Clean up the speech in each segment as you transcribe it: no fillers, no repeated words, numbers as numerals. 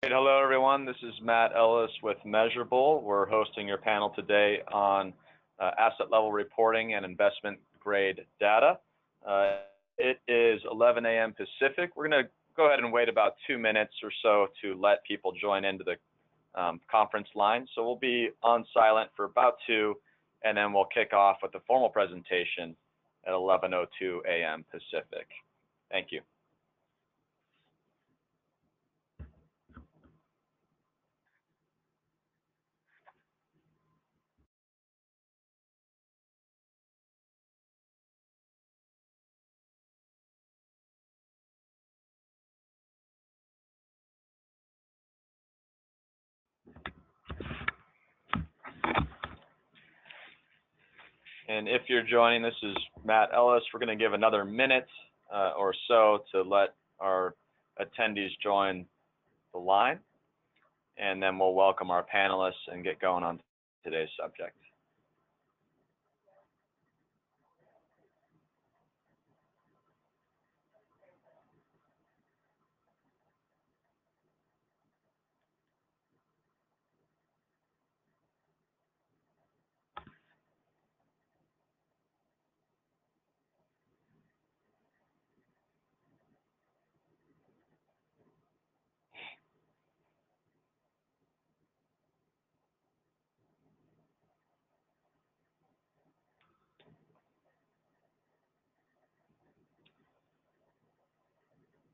Hello, everyone. This is Matt Ellis with Measurabl. We're hosting your panel today on asset level reporting and investment grade data. It is 11 a.m. Pacific. We're going to go ahead and wait about 2 minutes or so to let people join into the conference line. So we'll be on silent for about 2, and then we'll kick off with the formal presentation at 11:02 a.m. Pacific. Thank you. And if you're joining, this is Matt Ellis. We're going to give another minute or so to let our attendees join the line, and then we'll welcome our panelists and get going on today's subject.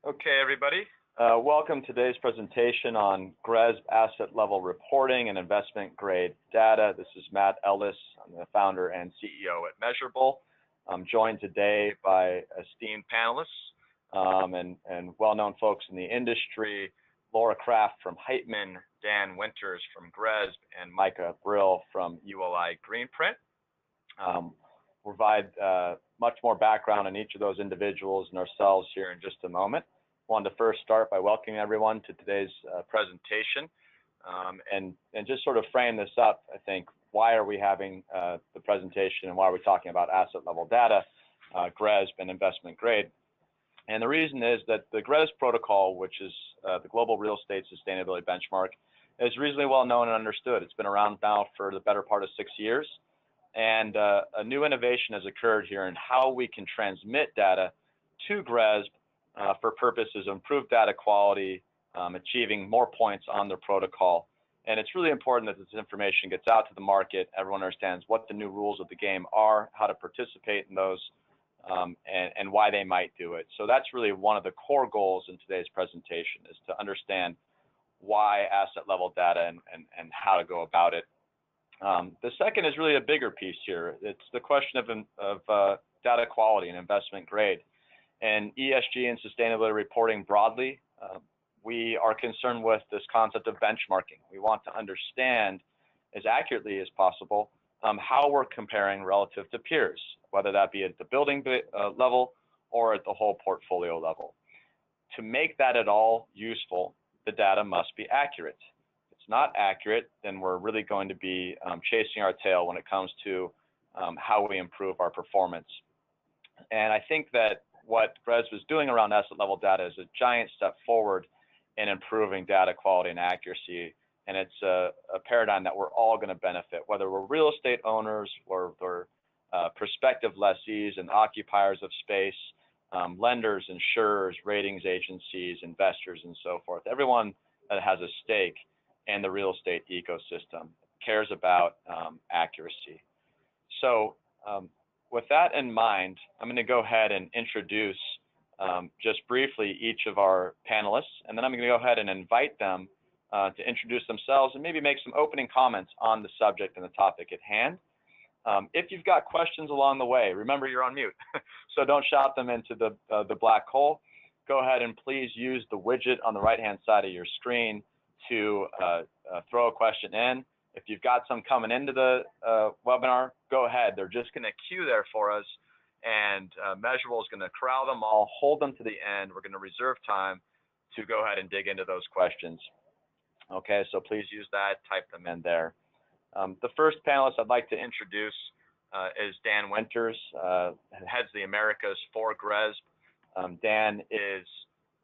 Okay, everybody. Welcome to today's presentation on GRESB asset level reporting and investment grade data. This is Matt Ellis. I'm the founder and CEO at Measurabl. I'm joined today by esteemed panelists and well-known folks in the industry, Laura Kraft from Heitman, Dan Winters from GRESB, and Micah Brill from ULI Greenprint. We'll provide much more background on each of those individuals and ourselves here in just a moment. I wanted to first start by welcoming everyone to today's presentation and just sort of frame this up. I think, why are we having the presentation and why are we talking about asset level data, GRESB and investment grade? And the reason is that the GRESB protocol, which is the Global Real Estate Sustainability Benchmark, is reasonably well known and understood. It's been around now for the better part of 6 years. And a new innovation has occurred here in how we can transmit data to GRESB for purposes of improved data quality, achieving more points on the protocol. And it's really important that this information gets out to the market. Everyone understands what the new rules of the game are, how to participate in those, and why they might do it. So that's really one of the core goals in today's presentation, is to understand why asset level data and how to go about it. The second is really a bigger piece here. It's the question of data quality and investment grade. And ESG and sustainability reporting broadly, we are concerned with this concept of benchmarking. We want to understand as accurately as possible how we're comparing relative to peers, whether that be at the building level or at the whole portfolio level. To make that at all useful, the data must be accurate. If it's not accurate, then we're really going to be chasing our tail when it comes to how we improve our performance. And I think that what GRESB is doing around asset level data is a giant step forward in improving data quality and accuracy. And it's a paradigm that we're all going to benefit, whether we're real estate owners or prospective lessees and occupiers of space, lenders, insurers, ratings agencies, investors, and so forth. Everyone that has a stake in the real estate ecosystem cares about accuracy. So with that in mind, I'm going to go ahead and introduce just briefly each of our panelists, and then I'm going to go ahead and invite them to introduce themselves and maybe make some opening comments on the subject and the topic at hand. If you've got questions along the way, remember you're on mute, so don't shout them into the black hole. Go ahead and please use the widget on the right-hand side of your screen to throw a question in. If you've got some coming into the webinar, go ahead. They're just going to queue there for us, and Measurabl is going to corral them all, hold them to the end. We're going to reserve time to go ahead and dig into those questions. Okay, so please use that, type them in there. The first panelist I'd like to introduce is Dan Winters, heads the Americas for GRESB. Dan is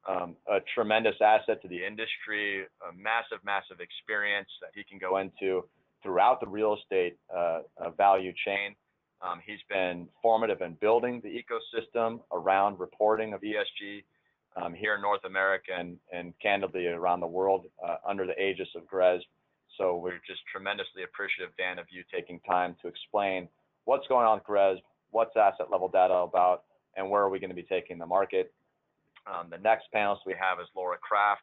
a tremendous asset to the industry, a massive experience that he can go into throughout the real estate value chain. He's been formative in building the ecosystem around reporting of ESG here in North America and candidly around the world under the aegis of GRESB. So we're just tremendously appreciative, Dan, of you taking time to explain what's going on with GRESB, what's asset level data about, and where are we going to be taking the market. The next panelist we have is Laura Kraft.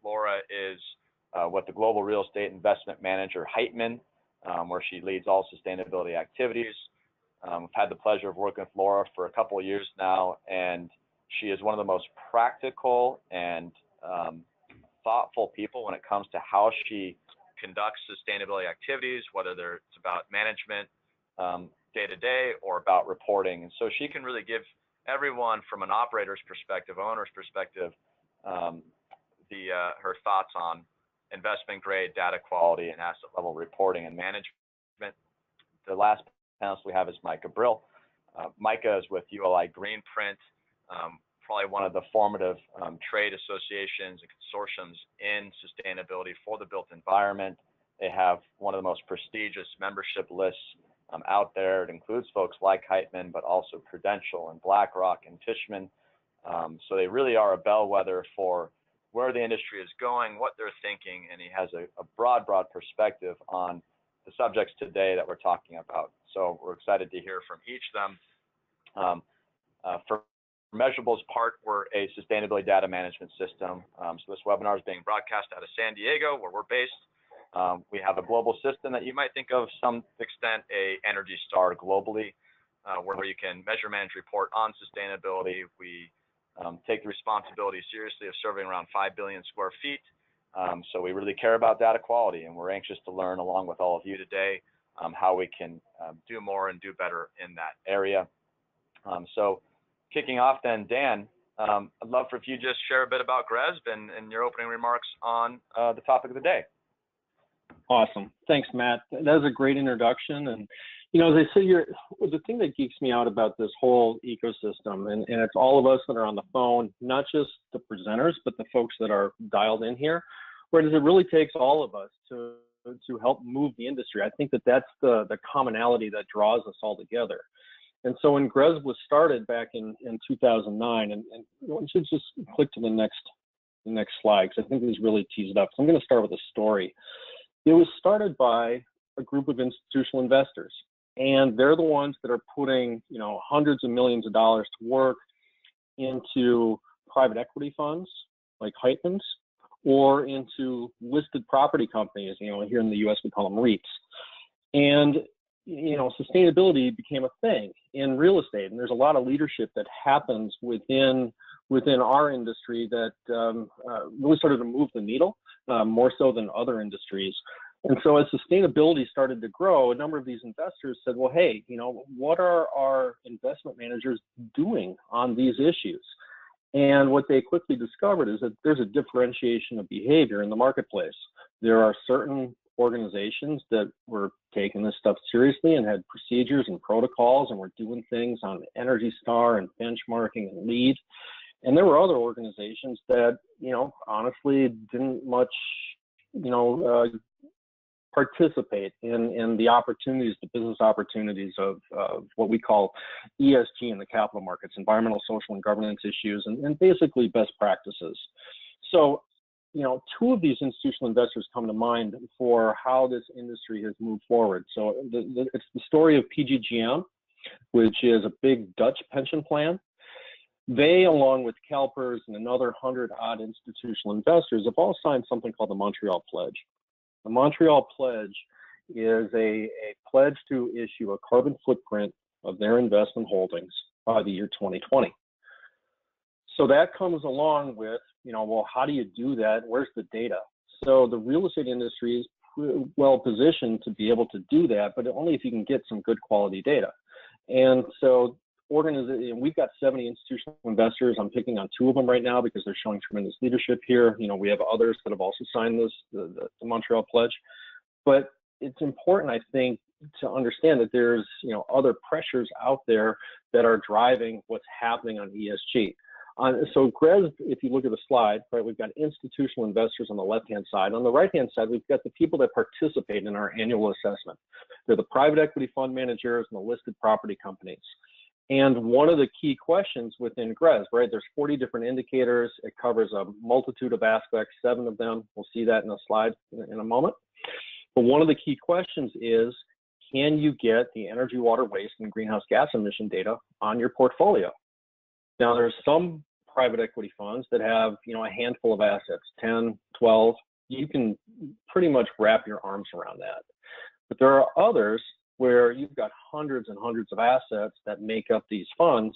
Laura is with the Global Real Estate Investment Manager, Heitman, where she leads all sustainability activities. I've had the pleasure of working with Laura for a couple of years now, and she is one of the most practical and thoughtful people when it comes to how she conducts sustainability activities, whether it's about management day-to-day or about reporting. And so she can really give everyone from an operator's perspective, owner's perspective, her thoughts on investment grade data quality and asset level reporting and management. The last panelist we have is Micah Brill. Micah is with ULI Greenprint, probably one of the formative trade associations and consortiums in sustainability for the built environment. They have one of the most prestigious membership lists out there. It includes folks like Heitman, but also Prudential and BlackRock and Tishman. So they really are a bellwether for where the industry is going, what they're thinking, and he has a broad perspective on the subjects today that we're talking about. So we're excited to hear from each of them. For Measurabl's part, we're a sustainability data management system. So this webinar is being broadcast out of San Diego, where we're based. We have a global system that you might think of some extent a Energy Star globally, where you can measure, manage, report on sustainability. We take the responsibility seriously of serving around 5 billion square feet. So we really care about data quality, and we're anxious to learn along with all of you today how we can do more and do better in that area. So kicking off then, Dan, I'd love for if you just share a bit about GRESB and your opening remarks on the topic of the day. Awesome. Thanks, Matt. That was a great introduction. And, you know, as I say, the thing that geeks me out about this whole ecosystem, and it's all of us that are on the phone, not just the presenters, but the folks that are dialed in here, whereas it really takes all of us to help move the industry. I think that's the commonality that draws us all together. And so when GRESB was started back in 2009, and you should just click to the next slide, because I think these really tease it up. So I'm going to start with a story. It was started by a group of institutional investors, and they're the ones that are putting, you know, hundreds of millions of dollars to work into private equity funds like Heitman's, or into listed property companies. You know, here in the U.S. we call them REITs. And you know, sustainability became a thing in real estate, and there's a lot of leadership that happens within our industry that really started to move the needle more so than other industries. And so as sustainability started to grow, a number of these investors said, well, hey, you know, what are our investment managers doing on these issues? And what they quickly discovered is that there's a differentiation of behavior in the marketplace. There are certain organizations that were taking this stuff seriously and had procedures and protocols and were doing things on Energy Star and benchmarking and LEED. And there were other organizations that, you know, honestly didn't much, you know, participate in the opportunities, the business opportunities of what we call ESG in the capital markets, environmental, social, and governance issues, and basically best practices. So, you know, two of these institutional investors come to mind for how this industry has moved forward. So it's the story of PGGM, which is a big Dutch pension plan. They, along with CalPERS and another 100-odd institutional investors, have all signed something called the Montreal Pledge. The Montreal Pledge is a pledge to issue a carbon footprint of their investment holdings by the year 2020. So that comes along with, you know, well, how do you do that? Where's the data? So the real estate industry is well positioned to be able to do that, but only if you can get some good quality data. And so we've got 70 institutional investors. I'm picking on 2 of them right now because they're showing tremendous leadership here. You know, we have others that have also signed this, the Montreal Pledge. But it's important, I think, to understand that there's, you know, other pressures out there that are driving what's happening on ESG. So GRESB, if you look at the slide, right, we've got institutional investors on the left-hand side. On the right-hand side, we've got the people that participate in our annual assessment. They're the private equity fund managers and the listed property companies. And one of the key questions within GRESB, right, there's 40 different indicators. It covers a multitude of aspects, 7 of them. We'll see that in a slide in a moment. But one of the key questions is, can you get the energy, water, waste, and greenhouse gas emission data on your portfolio? Now, there's some private equity funds that have, a handful of assets, 10, 12. You can pretty much wrap your arms around that. But there are others where you've got hundreds and hundreds of assets that make up these funds,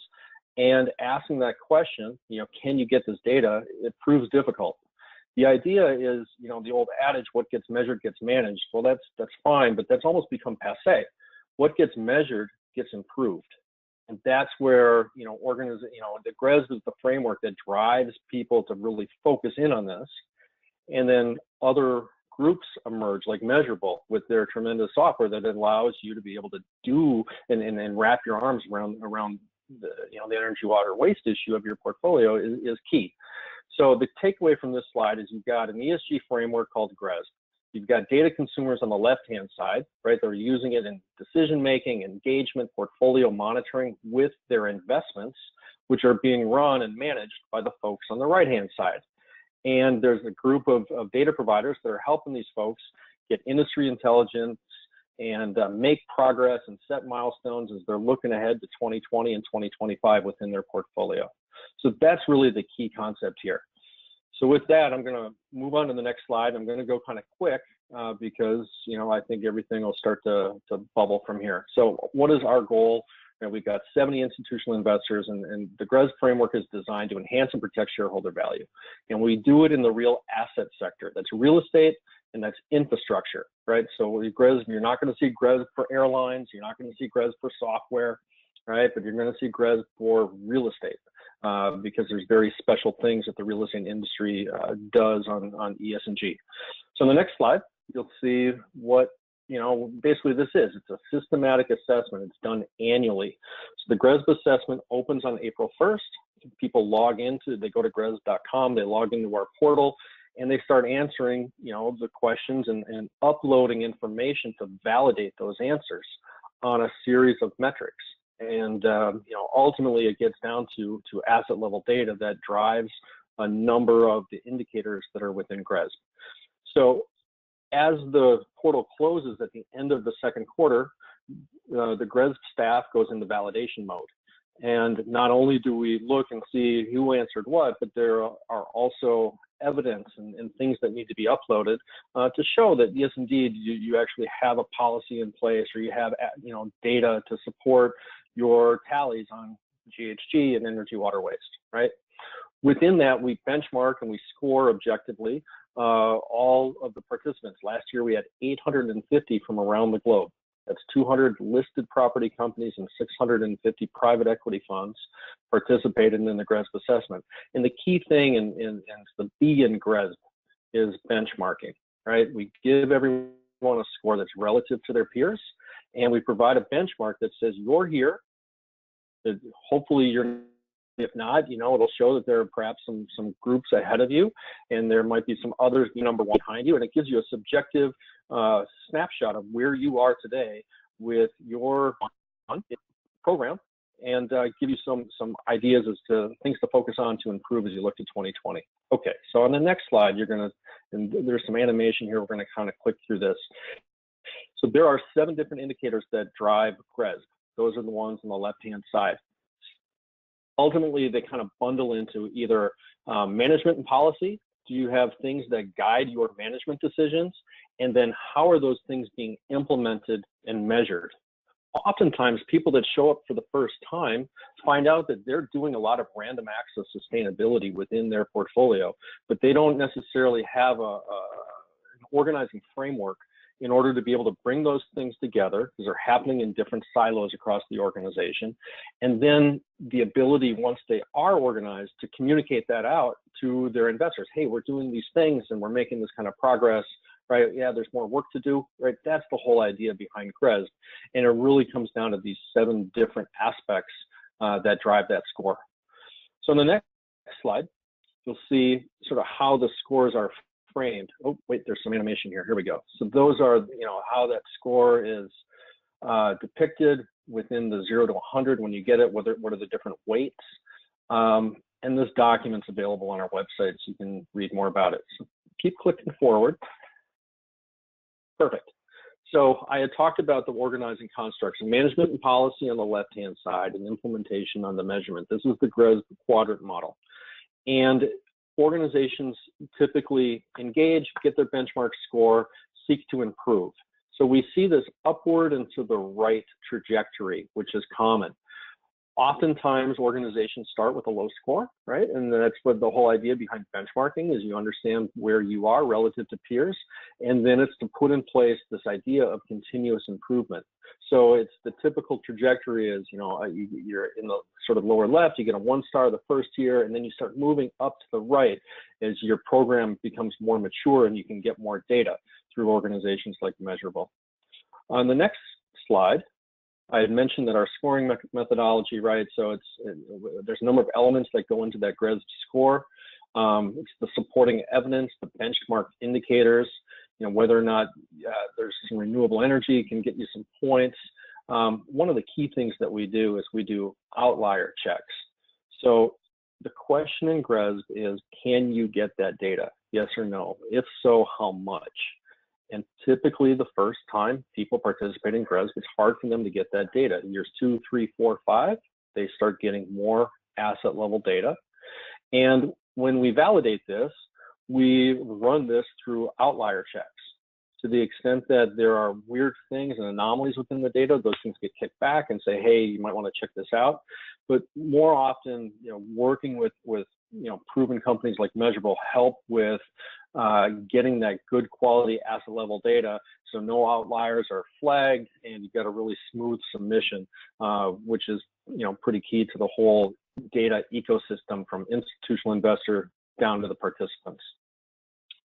and asking that question, can you get this data? It proves difficult. The idea is, the old adage, what gets measured gets managed. Well, that's fine, but that's almost become passé. What gets measured gets improved. And that's where, the GRESB is the framework that drives people to really focus in on this. And then other groups emerge, like Measurabl, with their tremendous software that allows you to be able to do and wrap your arms around the, the energy, water, waste issue of your portfolio is key. So the takeaway from this slide is you've got an ESG framework called GRESB. You've got data consumers on the left-hand side, right? They're using it in decision-making, engagement, portfolio monitoring with their investments, which are being run and managed by the folks on the right-hand side. And there's a group of data providers that are helping these folks get industry intelligence and make progress and set milestones as they're looking ahead to 2020 and 2025 within their portfolio. So that's really the key concept here. So with that, I'm going to move on to the next slide. I'm going to go kind of quick because, I think everything will start to bubble from here. So what is our goal? We've got 70 institutional investors, and the GRESB framework is designed to enhance and protect shareholder value. And we do it in the real asset sector. That's real estate and that's infrastructure, right? So with GRESB, you're not going to see GRESB for airlines. You're not going to see GRESB for software, right? But you're going to see GRESB for real estate. Because there's very special things that the real estate industry does on ES&G. So on the next slide, you'll see what, basically this is. It's a systematic assessment. It's done annually. So the GRESB assessment opens on April 1st. People they go to GRESB.com, they log into our portal, and they start answering, the questions and uploading information to validate those answers on a series of metrics. And ultimately, it gets down to asset level data that drives a number of the indicators that are within GRESB. So as the portal closes at the end of the second quarter, the GRESB staff goes into validation mode. And not only do we look and see who answered what, but there are also evidence and things that need to be uploaded to show that, yes, indeed, you actually have a policy in place, or you have, data to support your tallies on GHG and energy, water, waste, right? Within that, we benchmark and we score objectively all of the participants. Last year, we had 850 from around the globe. That's 200 listed property companies and 650 private equity funds participated in the GRESB assessment. And the key thing, and the B in GRESB, is benchmarking, right? We give everyone a score that's relative to their peers, and we provide a benchmark that says you're here. That hopefully you're, if not, it'll show that there are perhaps some groups ahead of you, and there might be some others number one behind you, and it gives you a subjective snapshot of where you are today with your program, and give you some ideas as to things to focus on to improve as you look to 2020. Okay, so on the next slide, and there's some animation here, we're gonna kind of click through this. So there are 7 different indicators that drive GRESB. Those are the ones on the left-hand side. Ultimately, they kind of bundle into either management and policy. Do you have things that guide your management decisions? And then how are those things being implemented and measured? Oftentimes, people that show up for the first time find out that they're doing a lot of random acts of sustainability within their portfolio, but they don't necessarily have an organizing framework in order to be able to bring those things together, because they're happening in different silos across the organization. And then the ability, once they are organized, to communicate that out to their investors. Hey, we're doing these things and we're making this kind of progress, right? Yeah, there's more work to do, right? That's the whole idea behind GRESB. And it really comes down to these 7 different aspects that drive that score. So on the next slide, you'll see sort of how the scores are framed. Oh, wait, there's some animation here. Here we go. So those are, how that score is depicted within the 0 to 100 when you get it, what are the different weights. And this document's available on our website, so you can read more about it. So keep clicking forward. Perfect. So I had talked about the organizing constructs, management and policy on the left-hand side and implementation on the measurement. This is the GRESB quadrant model. And organizations typically engage, get their benchmark score, seek to improve. So we see this upward and to the right trajectory, which is common. Oftentimes, organizations start with a low score, right? And that's what the whole idea behind benchmarking is. You understand where you are relative to peers, and then it's to put in place this idea of continuous improvement. So it's the typical trajectory is, you're in the sort of lower left, you get a 1-star the first year, and then you start moving up to the right as your program becomes more mature and you can get more data through organizations like Measurabl. On the next slide, I had mentioned that our scoring methodology, right? So there's a number of elements that go into that GRESB score. It's the supporting evidence, the benchmark indicators, whether or not there's some renewable energy can get you some points. One of the key things that we do is we do outlier checks. So the question in GRESB is, can you get that data? Yes or no? If so, how much? And typically the first time people participate in GRESB, it's hard for them to get that data. Years 2, 3, 4, 5, they start getting more asset level data. And when we validate this, we run this through outlier checks. To the extent that there are weird things and anomalies within the data, those things get kicked back and say, hey, you might want to check this out. But more often, working with proven companies like Measurabl help with getting that good quality asset level data, so no outliers are flagged, and you've got a really smooth submission, which is pretty key to the whole data ecosystem from institutional investor down to the participants.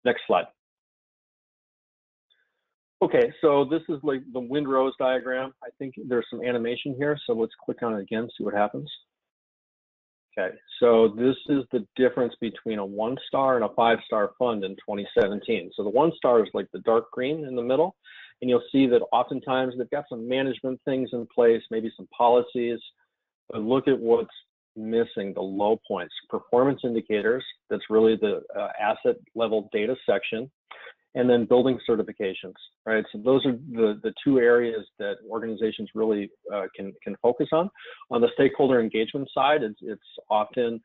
Next slide. Okay, so this is like the windrows diagram. I think there's some animation here, so let's click on it again, see what happens. Okay, so this is the difference between a 1-star and a 5-star fund in 2017. So the 1-star is like the dark green in the middle, and you'll see that oftentimes they've got some management things in place, maybe some policies, but look at what's missing, the low points. Performance indicators, that's really the asset level data section, and then building certifications, right? So those are the two areas that organizations really can focus on. On the stakeholder engagement side, it's often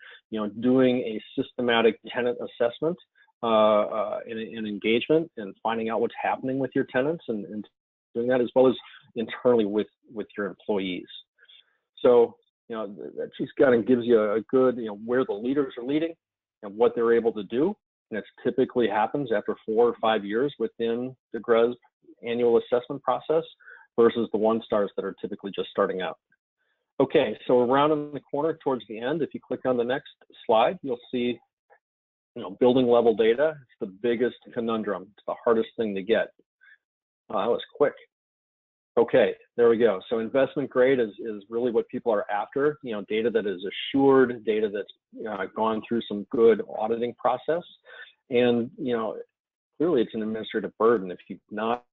doing a systematic tenant assessment and engagement and finding out what's happening with your tenants and doing that, as well as internally with your employees. So that just kind of gives you a good where the leaders are leading and what they're able to do. And it typically happens after 4 or 5 years within the GRESB annual assessment process versus the 1-stars that are typically just starting out. Okay, so around in the corner towards the end, if you click on the next slide, you'll see building level data. It's the biggest conundrum. It's the hardest thing to get. That was quick. Okay, there we go. So investment grade is really what people are after, data that is assured, data that's gone through some good auditing process. And, clearly it's an administrative burden. If you've not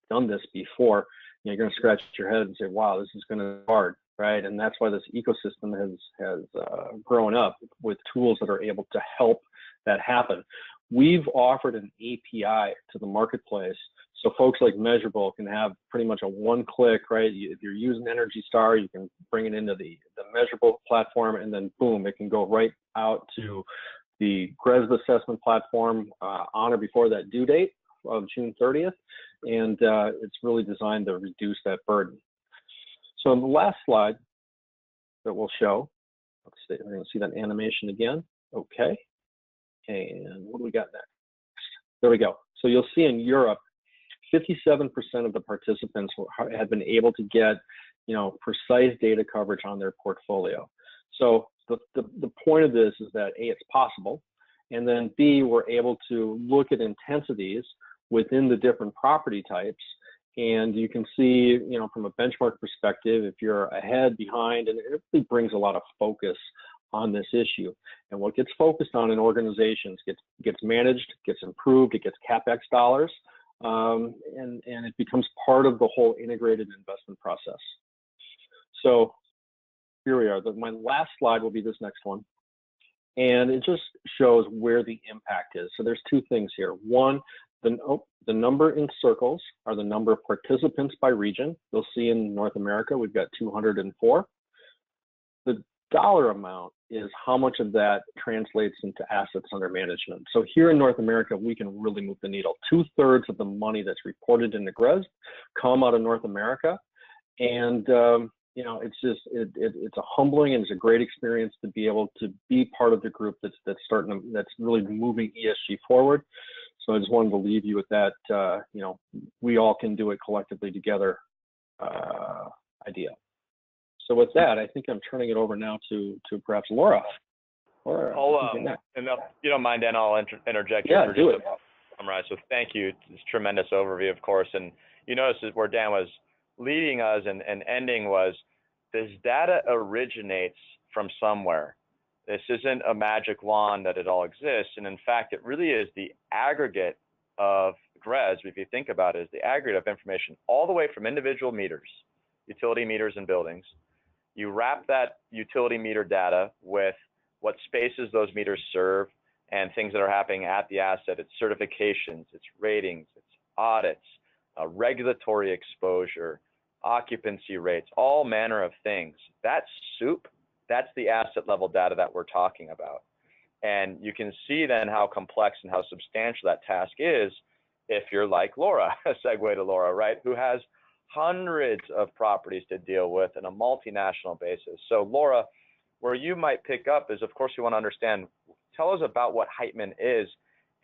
done this before, you're going to scratch your head and say, wow, this is going to be hard, right? And that's why this ecosystem has grown up with tools that are able to help that happen. We've offered an API to the marketplace, so folks like Measurabl can have pretty much a one-click, right? If you're using Energy Star, you can bring it into the Measurabl platform, and then boom, it can go right out to the GRESB assessment platform on or before that due date of June 30th, and it's really designed to reduce that burden. So in the last slide that we'll show, let's see, we're going to see that animation again. Okay, and what do we got next? There we go. So you'll see in Europe, 57% of the participants have been able to get, precise data coverage on their portfolio. So the point of this is that A, it's possible, and then B, we're able to look at intensities within the different property types, and you can see, from a benchmark perspective, if you're ahead, behind, and it really brings a lot of focus on this issue. And what gets focused on in organizations gets managed, gets improved, it gets CapEx dollars, and it becomes part of the whole integrated investment process. So here we are. My last slide will be this next one. And it just shows where the impact is. So there's two things here. One, the number in circles are the number of participants by region. You'll see in North America, we've got 204. The dollar amount is how much of that translates into assets under management. So here in North America, we can really move the needle. 2/3 of the money that's reported in the GRESB come out of North America. And you know, it's just it's a humbling and it's a great experience to be able to be part of the group that's really moving ESG forward. So I just wanted to leave you with that, you know, we all can do it collectively together idea. So with that, I think I'm turning it over now to perhaps Laura. And if you don't mind, Dan, I'll interject. Yeah, do it. Summarize. So thank you. It's a tremendous overview, of course. And you notice where Dan was leading us and ending was this data originates from somewhere. This isn't a magic wand that it all exists. And in fact, it really is the aggregate of GRESB, if you think about it, is the aggregate of information all the way from individual meters, utility meters and buildings. You wrap that utility meter data with what spaces those meters serve and things that are happening at the asset. It's certifications, it's ratings, it's audits, regulatory exposure, occupancy rates, all manner of things. That soup, that's the asset level data that we're talking about. And you can see then how complex and how substantial that task is if you're like Laura, a segue to Laura, right, who has hundreds of properties to deal with on a multinational basis. So Laura, where you might pick up is, of course, you want to understand, tell us about what Heitman is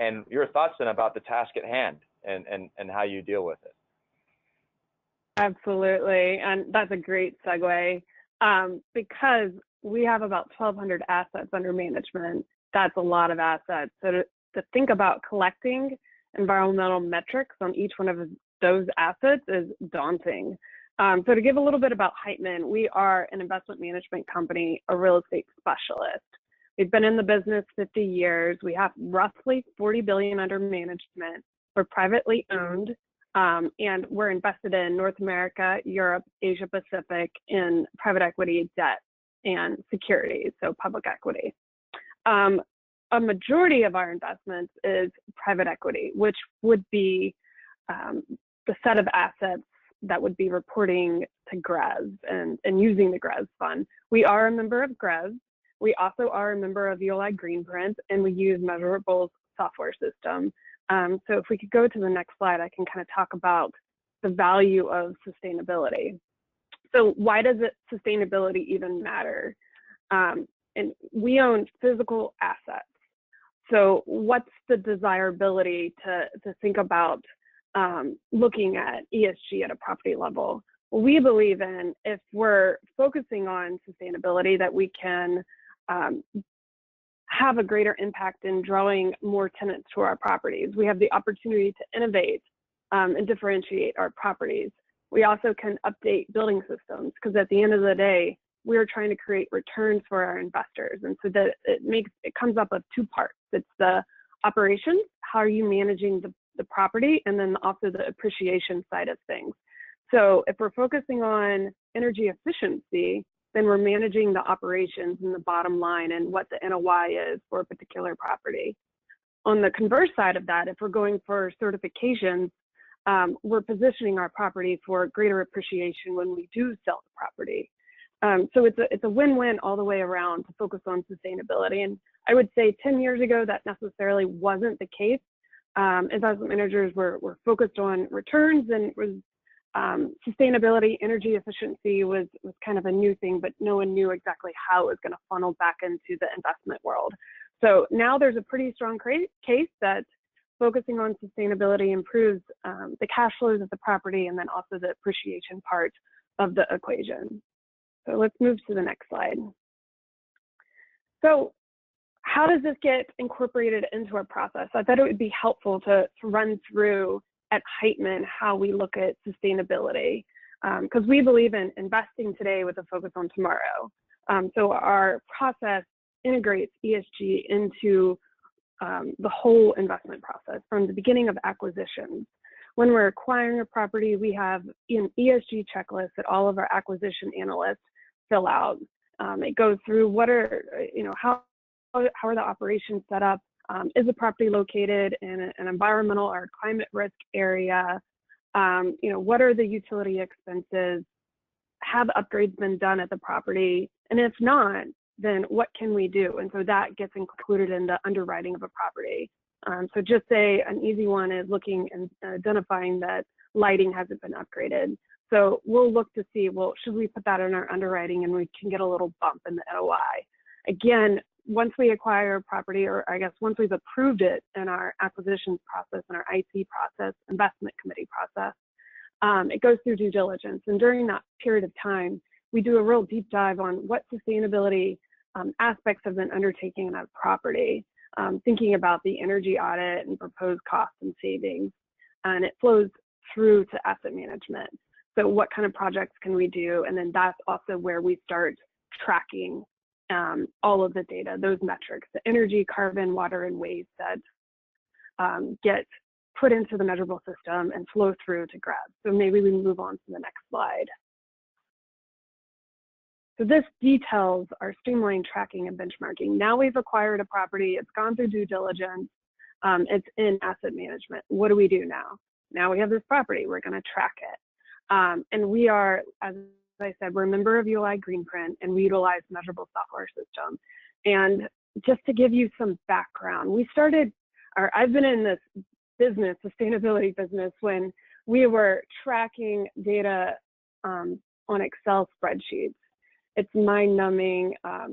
and your thoughts then about the task at hand and how you deal with it. Absolutely, and that's a great segue because we have about 1,200 assets under management. That's a lot of assets. So to think about collecting environmental metrics on each one of those assets is daunting. So to give a little bit about Heitman, we are an investment management company, a real estate specialist. We've been in the business 50 years. We have roughly $40 billion under management. We're privately owned. And we're invested in North America, Europe, Asia Pacific in private equity, debt, and securities, so public equity. A majority of our investments is private equity, which would be the set of assets that would be reporting to GRESB and using the GRESB fund. We are a member of GRESB. We also are a member of ULI Greenprint, and we use Measurabl's software system. So if we could go to the next slide, I can kind of talk about the value of sustainability. So why does sustainability even matter? And we own physical assets. So what's the desirability to think about looking at ESG at a property level? Well, we believe in, if we're focusing on sustainability, that we can have a greater impact in drawing more tenants to our properties. We have the opportunity to innovate and differentiate our properties. We also can update building systems because at the end of the day, we're trying to create returns for our investors. And so that it comes up of two parts. It's the operations, how are you managing the property, and then also the appreciation side of things. So if we're focusing on energy efficiency, then we're managing the operations and the bottom line and what the NOI is for a particular property. On the converse side of that, if we're going for certifications, we're positioning our property for greater appreciation when we do sell the property. So it's a win-win all the way around to focus on sustainability. And I would say 10 years ago, that necessarily wasn't the case. Investment managers were focused on returns, and was sustainability, energy efficiency was kind of a new thing, but no one knew exactly how it was going to funnel back into the investment world. So now there's a pretty strong case that focusing on sustainability improves the cash flows of the property and then also the appreciation part of the equation. So let's move to the next slide. So how does this get incorporated into our process? I thought it would be helpful to run through at Heitman how we look at sustainability, because we believe in investing today with a focus on tomorrow. So our process integrates ESG into the whole investment process from the beginning of acquisitions. When we're acquiring a property, we have an ESG checklist that all of our acquisition analysts fill out. It goes through what are, how are the operations set up? Is the property located in an environmental or climate risk area? What are the utility expenses? Have upgrades been done at the property? And if not, then what can we do? And so that gets included in the underwriting of a property. So just say an easy one is looking and identifying that lighting hasn't been upgraded. So we'll look to see, well, should we put that in our underwriting and we can get a little bump in the NOI? Again, once we acquire a property, or I guess once we've approved it in our acquisitions process and our IC process, investment committee process, it goes through due diligence. And during that period of time, we do a real deep dive on what sustainability aspects have been undertaken in that property, thinking about the energy audit and proposed costs and savings. And it flows through to asset management. So what kind of projects can we do? And then that's also where we start tracking all of the data, those metrics, the energy, carbon, water, and waste that get put into the Measurabl system and flow through to GRESB. So maybe we move on to the next slide. So this details our streamlined tracking and benchmarking. Now we've acquired a property, it's gone through due diligence, it's in asset management. What do we do now? Now we have this property, we're gonna track it. And we are, as I said, we're a member of ULI Greenprint, and we utilize Measurabl software system. And just to give you some background, I've been in this business, sustainability business, when we were tracking data on Excel spreadsheets. It's mind-numbing, a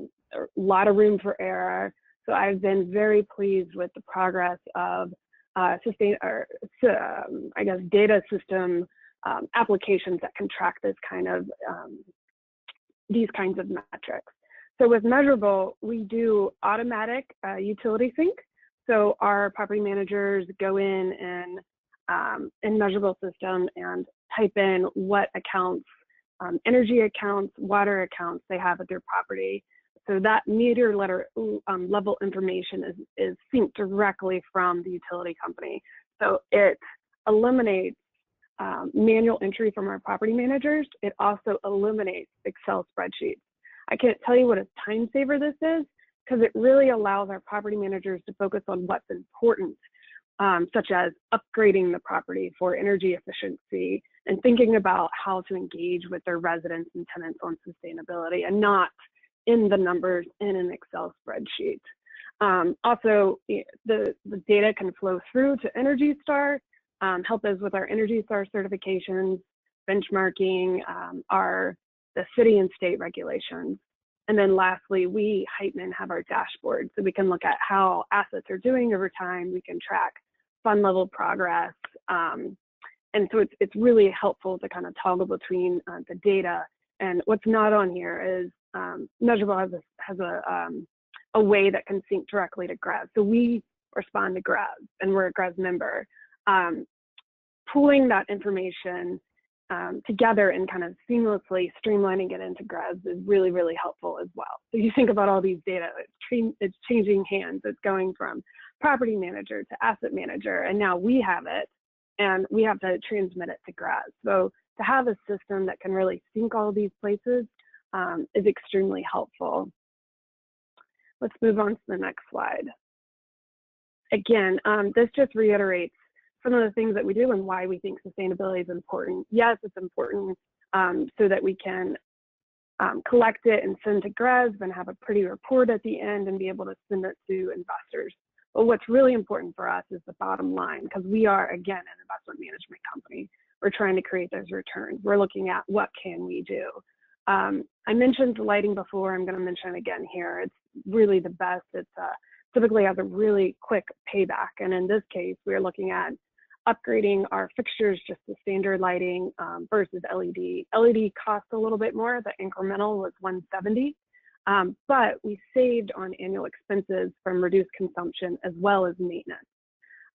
lot of room for error. So I've been very pleased with the progress of data system applications that can track this kind of these kinds of metrics. So with Measurabl, we do automatic utility sync. So our property managers go in Measurabl system and type in what accounts, energy accounts, water accounts they have at their property. So that meter level information is synced directly from the utility company. So it eliminates manual entry from our property managers. It also eliminates Excel spreadsheets. I can't tell you what a time saver this is, because it really allows our property managers to focus on what's important, such as upgrading the property for energy efficiency and thinking about how to engage with their residents and tenants on sustainability, and not in the numbers in an Excel spreadsheet. Also, the data can flow through to Energy Star, help us with our Energy Star certifications, benchmarking, the city and state regulations. And then lastly, we, Heitman, have our dashboard, so we can look at how assets are doing over time. We can track fund level progress. And so it's really helpful to kind of toggle between the data. And what's not on here is Measurabl has a way that can sync directly to GRESB. So we respond to GRESB, and we're a GRESB member. Pooling that information together and kind of seamlessly streamlining it into GRESB is really, really helpful as well. So you think about all these data, it's changing hands. It's going from property manager to asset manager, and now we have it, and we have to transmit it to GRESB. So to have a system that can really sync all these places is extremely helpful. Let's move on to the next slide. Again, this just reiterates some of the things that we do and why we think sustainability is important. Yes, it's important so that we can collect it and send to GRESB and have a pretty report at the end and be able to send it to investors. But what's really important for us is the bottom line, because we are, again, an investment management company. We're trying to create those returns. We're looking at what can we do. I mentioned lighting before. I'm going to mention it again here. It's really the best. It's typically has a really quick payback. And in this case, we're looking at upgrading our fixtures just to standard lighting versus LED. LED costs a little bit more. The incremental was $170, but we saved on annual expenses from reduced consumption as well as maintenance.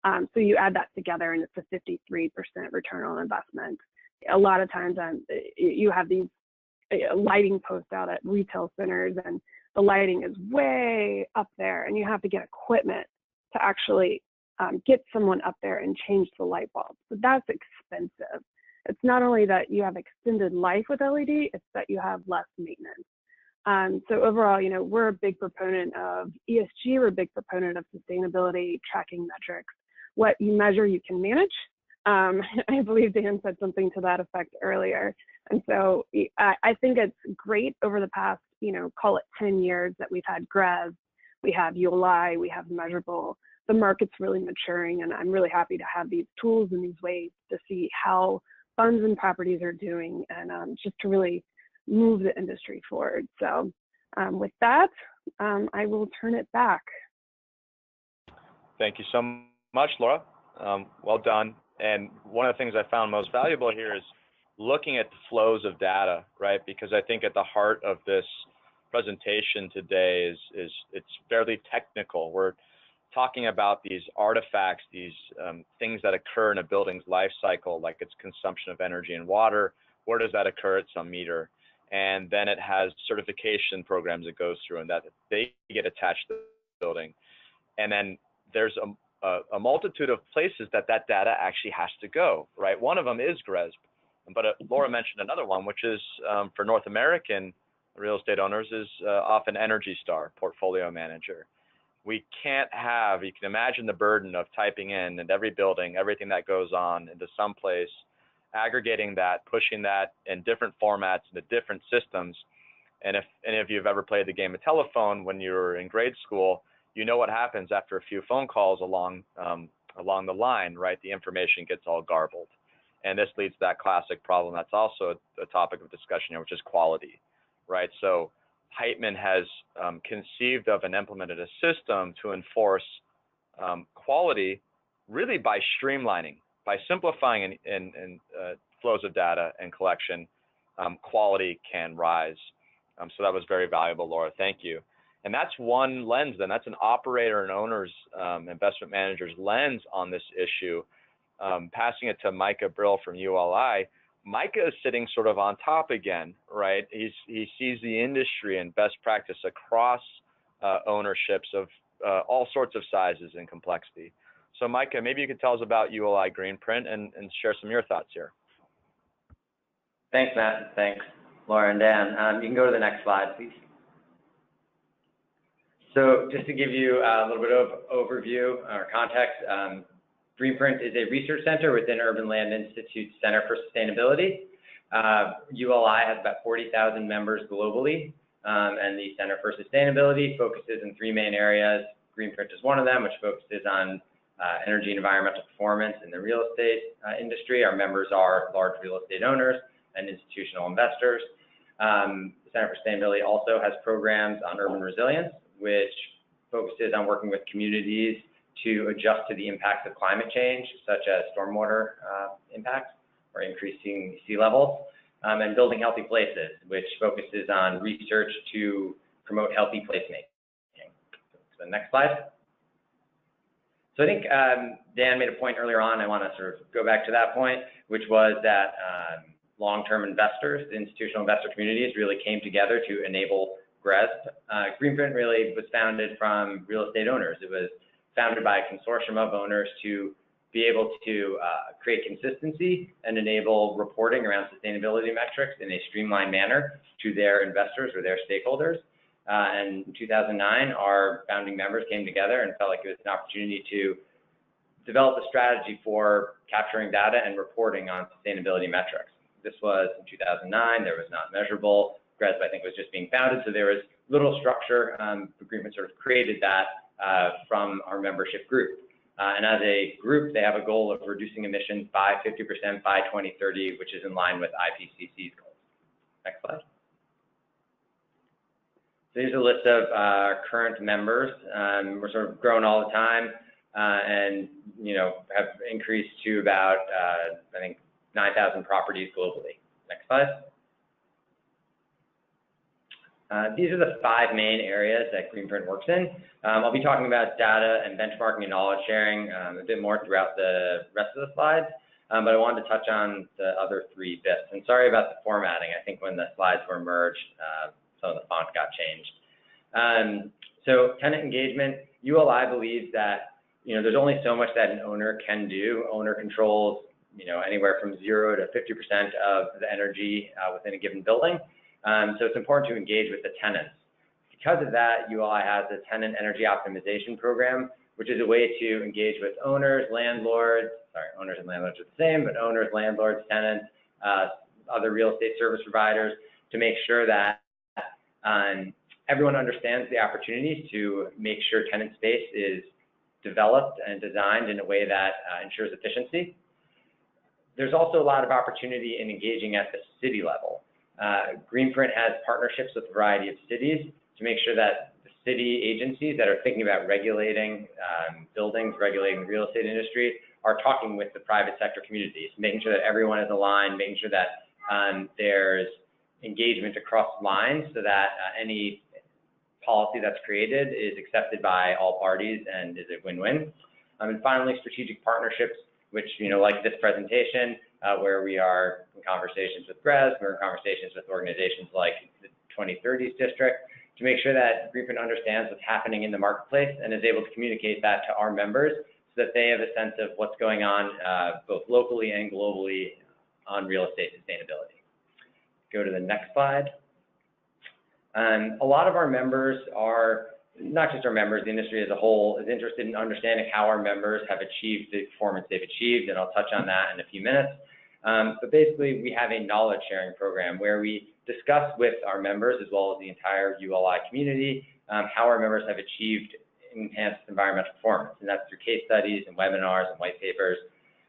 So you add that together and it's a 53% return on investment. A lot of times you have these lighting posts out at retail centers, and the lighting is way up there and you have to get equipment to actually get someone up there and change the light bulb. So that's expensive. It's not only that you have extended life with LED, it's that you have less maintenance. So overall, you know, we're a big proponent of ESG, we're a big proponent of sustainability, tracking metrics. What you measure, you can manage. I believe Dan said something to that effect earlier. And so I think it's great over the past, you know, call it 10 years that we've had GRESB, we have ULI, we have Measurabl. The market's really maturing, and I'm really happy to have these tools and these ways to see how funds and properties are doing, and just to really move the industry forward. So with that, I will turn it back. Thank you so much, Laura. Well done. And one of the things I found most valuable here is looking at the flows of data, right? Because I think at the heart of this presentation today is it's fairly technical. We're talking about these artifacts, these things that occur in a building's life cycle, like its consumption of energy and water. Where does that occur at some meter? And then it has certification programs it goes through, and that they get attached to the building. And then there's a multitude of places that data actually has to go, right? One of them is GRESB, but Laura mentioned another one, which is for North American real estate owners is often Energy Star, portfolio manager. We can't have, you can imagine the burden of typing in every building, everything that goes on into some place, aggregating that, pushing that in different formats into different systems. And if any of you have ever played the game of telephone when you were in grade school, you know what happens after a few phone calls along the line, right? The information gets all garbled. And this leads to that classic problem that's also a topic of discussion here, which is quality, right? So Heitman has conceived of and implemented a system to enforce quality really by streamlining, by simplifying in flows of data and collection, quality can rise. So that was very valuable, Laura. Thank you. And that's one lens then. That's an operator and owner's, investment manager's lens on this issue. Passing it to Micah Brill from ULI, Micah is sitting sort of on top again, right? He sees the industry and best practice across ownerships of all sorts of sizes and complexity. So Micah, maybe you could tell us about ULI Greenprint and share some of your thoughts here. Thanks, Matt. Thanks, Laura and Dan. You can go to the next slide, please. So just to give you a little bit of overview or context, Greenprint is a research center within Urban Land Institute's Center for Sustainability. ULI has about 40,000 members globally, and the Center for Sustainability focuses in three main areas. Greenprint is one of them, which focuses on energy and environmental performance in the real estate industry. Our members are large real estate owners and institutional investors. The Center for Sustainability also has programs on urban resilience, which focuses on working with communities to adjust to the impacts of climate change, such as stormwater impacts or increasing sea levels, and building healthy places, which focuses on research to promote healthy placemaking. So the next slide. So I think Dan made a point earlier on. I want to sort of go back to that point, which was that long-term investors, the institutional investor communities, really came together to enable GRESB. Greenprint really was founded from real estate owners. It was founded by a consortium of owners to be able to create consistency and enable reporting around sustainability metrics in a streamlined manner to their investors or their stakeholders. And in 2009, our founding members came together and felt like it was an opportunity to develop a strategy for capturing data and reporting on sustainability metrics. This was in 2009. There was not Measurabl. GRESB, I think, was just being founded, so there was little structure. Greenprint sort of created that from our membership group. And as a group, they have a goal of reducing emissions by 50% by 2030, which is in line with IPCC's goals. Next slide. So here's a list of current members. We're sort of growing all the time, and have increased to about I think 9,000 properties globally. Next slide. These are the 5 main areas that Greenprint works in. I'll be talking about data and benchmarking and knowledge sharing a bit more throughout the rest of the slides, but I wanted to touch on the other 3 bits. And sorry about the formatting. I think when the slides were merged, some of the font got changed. So tenant engagement, ULI believes that, there's only so much that an owner can do. Owner controls, anywhere from 0 to 50% of the energy within a given building. So it's important to engage with the tenants. Because of that, ULI has a tenant energy optimization program, which is a way to engage with owners, landlords, owners and landlords are the same, but owners, landlords, tenants, other real estate service providers, to make sure that everyone understands the opportunities to make sure tenant space is developed and designed in a way that ensures efficiency. There's also a lot of opportunity in engaging at the city level. Greenprint has partnerships with a variety of cities to make sure that the city agencies that are thinking about regulating buildings, regulating the real estate industry, are talking with the private sector communities, making sure that everyone is aligned, making sure that there's engagement across lines so that any policy that's created is accepted by all parties and is a win-win. And finally, strategic partnerships, which, like this presentation, where we are in conversations with GRESB, we're in conversations with organizations like the 2030s District, to make sure that Greenprint understands what's happening in the marketplace and is able to communicate that to our members so that they have a sense of what's going on both locally and globally on real estate sustainability. Go to the next slide. A lot of our members are, not just our members, the industry as a whole is interested in understanding how our members have achieved the performance they've achieved, and I'll touch on that in a few minutes. But basically, we have a knowledge sharing program where we discuss with our members, as well as the entire ULI community, how our members have achieved enhanced environmental performance, and that's through case studies and webinars and white papers.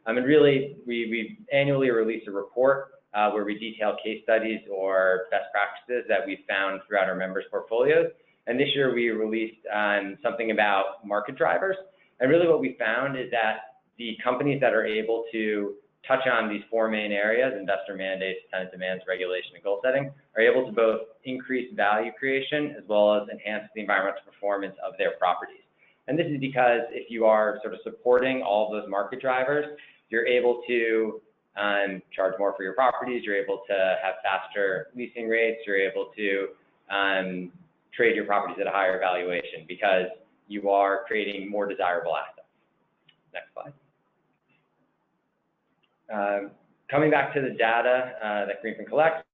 And really, we annually release a report where we detail case studies or best practices that we've found throughout our members' portfolios. And this year we released something about market drivers. And really what we found is that the companies that are able to touch on these four main areas, investor mandates, tenant demands, regulation, and goal setting, are able to both increase value creation as well as enhance the environmental performance of their properties. And this is because if you are sort of supporting all of those market drivers, you're able to charge more for your properties, you're able to have faster leasing rates, you're able to trade your properties at a higher valuation because you are creating more desirable assets. Next slide. Coming back to the data that Greenprint collects,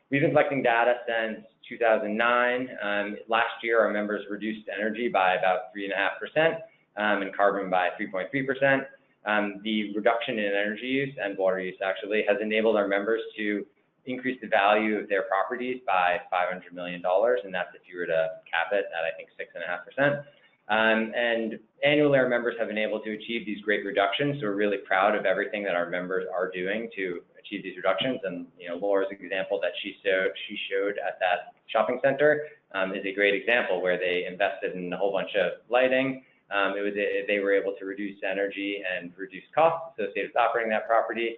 we've been collecting data since 2009. Last year, our members reduced energy by about 3.5% and carbon by 3.3%. The reduction in energy use and water use actually has enabled our members to increase the value of their properties by $500 million, and that's if you were to cap it at, I think, 6.5%. And annually, our members have been able to achieve these great reductions, so we're really proud of everything that our members are doing to achieve these reductions. And Laura's example that she showed at that shopping center is a great example where they invested in a whole bunch of lighting. They were able to reduce energy and reduce costs associated with operating that property.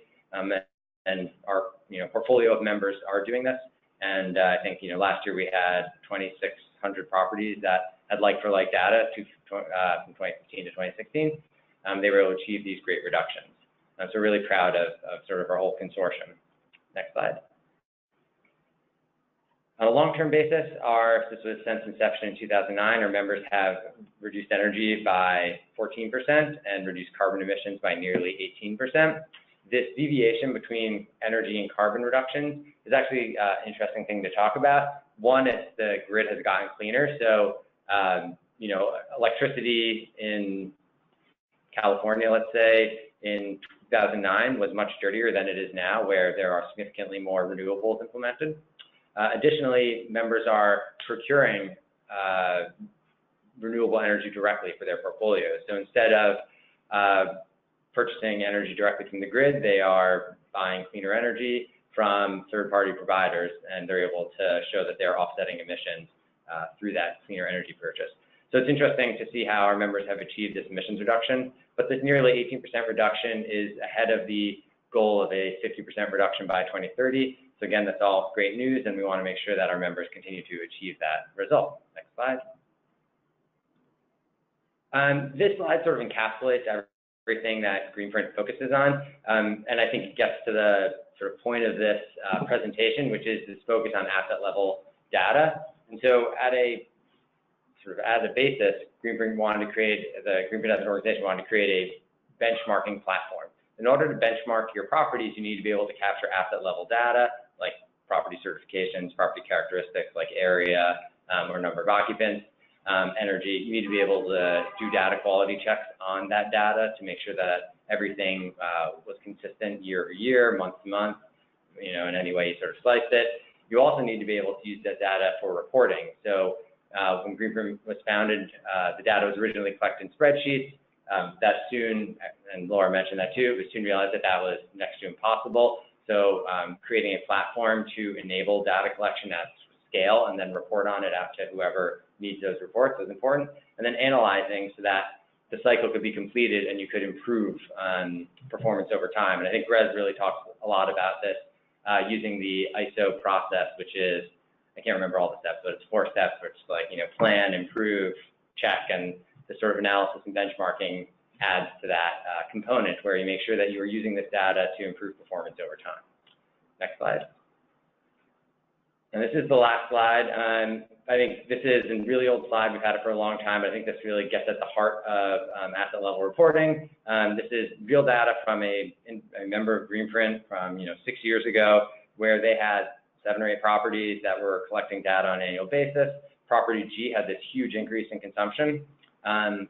And our portfolio of members are doing this. And I think last year we had 2,600 properties that had like-for-like data from 2015 to 2016. They were able to achieve these great reductions. So we're really proud of sort of our whole consortium. Next slide. On a long-term basis, this was since inception in 2009, our members have reduced energy by 14% and reduced carbon emissions by nearly 18%. This deviation between energy and carbon reduction is actually an interesting thing to talk about. One, it's the grid has gotten cleaner. So, electricity in California, let's say, in 2009 was much dirtier than it is now, where there are significantly more renewables implemented. Additionally, members are procuring renewable energy directly for their portfolios. So instead of purchasing energy directly from the grid, they are buying cleaner energy from third-party providers, and they're able to show that they're offsetting emissions through that cleaner energy purchase. So it's interesting to see how our members have achieved this emissions reduction, but this nearly 18% reduction is ahead of the goal of a 50% reduction by 2030. So again, that's all great news, and we want to make sure that our members continue to achieve that result. Next slide. This slide sort of encapsulates everything that Greenprint focuses on, and I think it gets to the sort of point of this presentation, which is this focus on asset level data. And so at a sort of as a basis, Greenprint as an organization wanted to create a benchmarking platform. In order to benchmark your properties, you need to be able to capture asset level data like property certifications, property characteristics like area or number of occupants, energy. You need to be able to do data quality checks on that data to make sure that everything was consistent year over year, month to month, in any way you sort of sliced it. You also need to be able to use that data for reporting. So when Greenprint was founded, the data was originally collected in spreadsheets. That soon, and Laura mentioned that too, we soon realized that that was next to impossible. So creating a platform to enable data collection at scale and then report on it out to whoever needs those reports was important. And then analyzing so that the cycle could be completed and you could improve performance over time. And I think GRESB really talks a lot about this using the ISO process, which is, I can't remember all the steps, but it's 4 steps, which is like, plan, improve, check, and the sort of analysis and benchmarking adds to that component where you make sure that you are using this data to improve performance over time. Next slide. And this is the last slide. I think this is a really old slide. We've had it for a long time, but I think this really gets at the heart of asset level reporting. This is real data from a member of Greenprint from 6 years ago, where they had 7 or 8 properties that were collecting data on an annual basis. Property G had this huge increase in consumption, and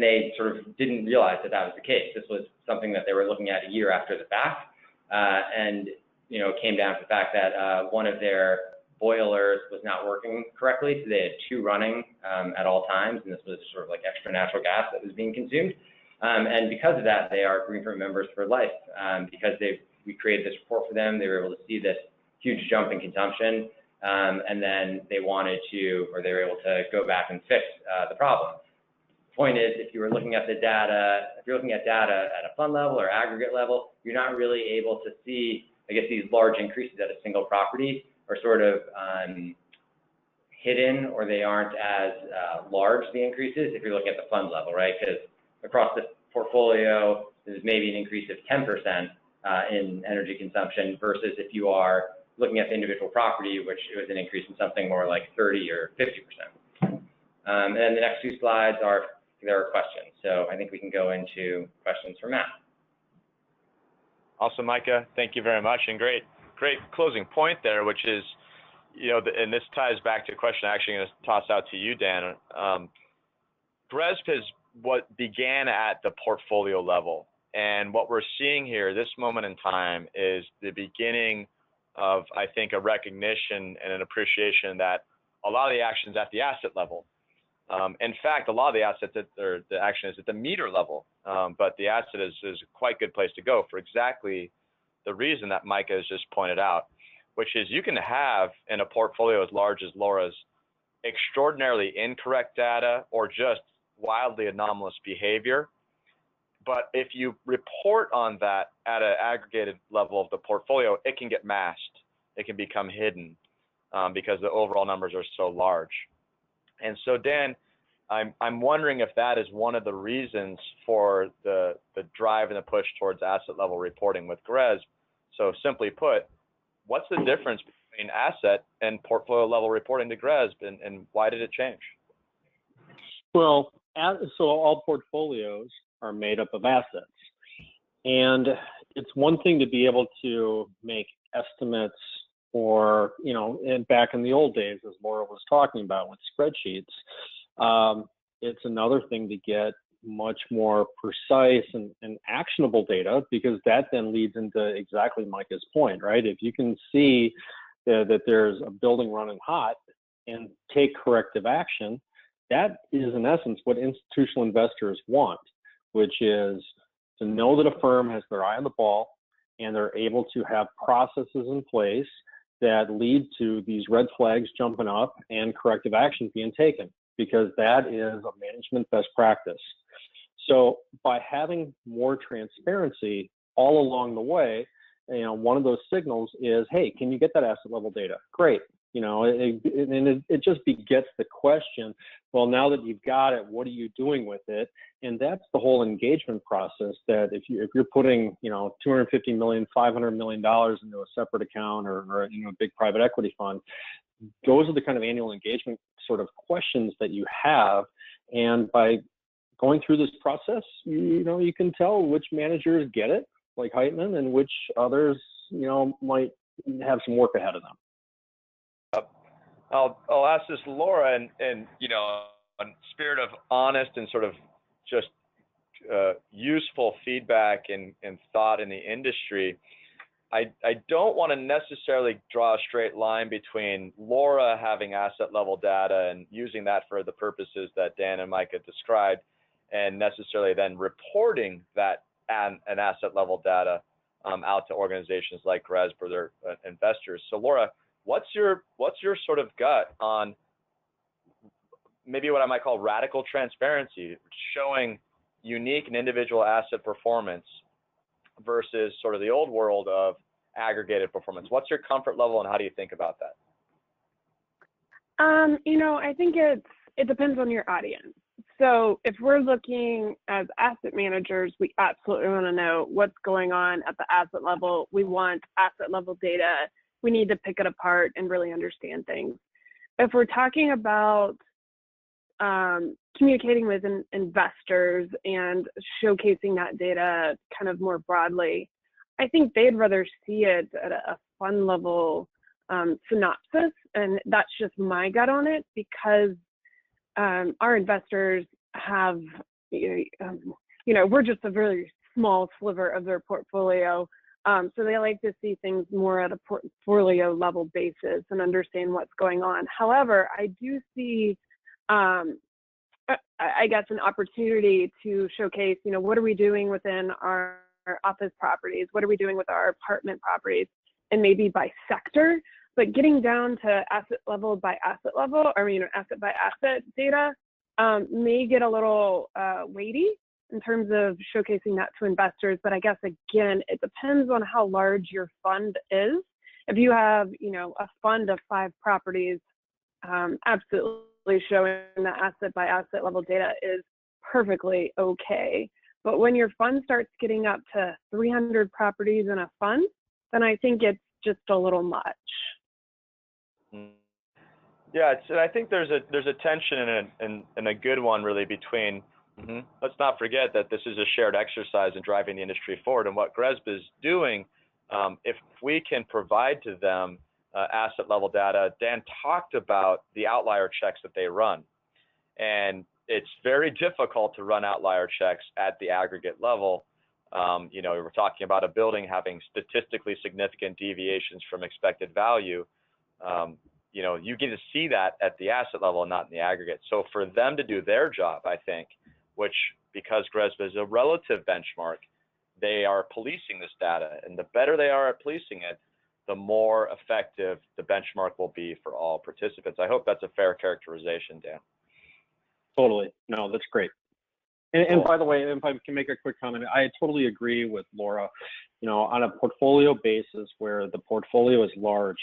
they sort of didn't realize that that was the case. This was something that they were looking at a year after the fact, and it came down to the fact that one of their boilers was not working correctly, so they had 2 running at all times, and this was sort of like extra natural gas that was being consumed. And because of that, they are Greenprint members for life. Because we created this report for them, they were able to see this huge jump in consumption, and then they wanted to, or they were able to go back and fix the problem. The point is, if you were looking at the data, if you're looking at data at a fund level or aggregate level, you're not really able to see, I guess, these large increases at a single property are sort of hidden, or they aren't as large, the increases, if you're looking at the fund level, right? Because across the portfolio, there's maybe an increase of 10% in energy consumption versus if you are looking at the individual property, which was an increase in something more like 30 or 50%. And then the next 2 slides there are questions. So I think we can go into questions for Matt. Awesome, Micah. Thank you very much. And great closing point there, which is, and this ties back to a question I'm actually going to toss out to you, Dan. GRESB is what began at the portfolio level. And what we're seeing here, this moment in time, is the beginning of, I think, a recognition and an appreciation that a lot of the action is at the asset level. In fact, a lot of the action is at the meter level, but the asset is a quite good place to go for exactly the reason that Micah has just pointed out, which is you can have in a portfolio as large as Laura's extraordinarily incorrect data or just wildly anomalous behavior. But if you report on that at an aggregated level of the portfolio, it can get masked. It can become hidden because the overall numbers are so large. And so, Dan, I'm wondering if that is one of the reasons for the drive and the push towards asset level reporting with GRESB. So simply put, what's the difference between asset and portfolio level reporting to GRESB, and why did it change? Well, so all portfolios are made up of assets. And it's one thing to be able to make estimates or, and back in the old days, as Laura was talking about with spreadsheets, it's another thing to get much more precise and actionable data, because that then leads into exactly Micah's point, right? If you can see that there's a building running hot and take corrective action, that is in essence what institutional investors want, which is to know that a firm has their eye on the ball and they're able to have processes in place that lead to these red flags jumping up and corrective action being taken, because that is a management best practice. So by having more transparency all along the way, one of those signals is, hey, can you get that asset level data? Great. it just begets the question, well, now that you've got it, what are you doing with it? And that's the whole engagement process, that if you're putting, $250 million, $500 million into a separate account or a big private equity fund, those are the kind of annual engagement sort of questions that you have. And by going through this process, you can tell which managers get it, like Heitman, and which others, might have some work ahead of them. I'll ask this, Laura, and in spirit of honest and sort of just useful feedback and thought in the industry, I don't want to necessarily draw a straight line between Laura having asset level data and using that for the purposes that Dan and Micah described, and necessarily then reporting that an asset level data out to organizations like GRESB or their investors. So Laura, what's your sort of gut on maybe what I might call radical transparency, showing unique and individual asset performance versus sort of the old world of aggregated performance? What's your comfort level and how do you think about that? I think it depends on your audience. So if we're looking as asset managers, we absolutely want to know what's going on at the asset level. We want asset level data. We need to pick it apart and really understand things. If we're talking about communicating with investors and showcasing that data kind of more broadly, I think they'd rather see it at a fund level synopsis, and that's just my gut on it, because our investors have, we're just a very small sliver of their portfolio. So they like to see things more at a portfolio level basis and understand what's going on. However, I do see, I guess, an opportunity to showcase, what are we doing within our office properties? What are we doing with our apartment properties? And maybe by sector, but getting down to asset level by asset level, or asset by asset data may get a little weighty in terms of showcasing that to investors. But I guess, again, it depends on how large your fund is. If you have, a fund of 5 properties, absolutely showing the asset by asset level data is perfectly okay. But when your fund starts getting up to 300 properties in a fund, then I think it's just a little much. Yeah, I think there's a tension and a good one really between. Let's not forget that this is a shared exercise in driving the industry forward, and what GRESB is doing. If we can provide to them asset level data, Dan talked about the outlier checks that they run, and it's very difficult to run outlier checks at the aggregate level. We're talking about a building having statistically significant deviations from expected value. You get to see that at the asset level and not in the aggregate. So for them to do their job, I think, which because GRESB is a relative benchmark, they are policing this data. And the better they are at policing it, the more effective the benchmark will be for all participants. I hope that's a fair characterization, Dan. Totally. No, that's great. And by the way, if I can make a quick comment, I totally agree with Laura. On a portfolio basis where the portfolio is large,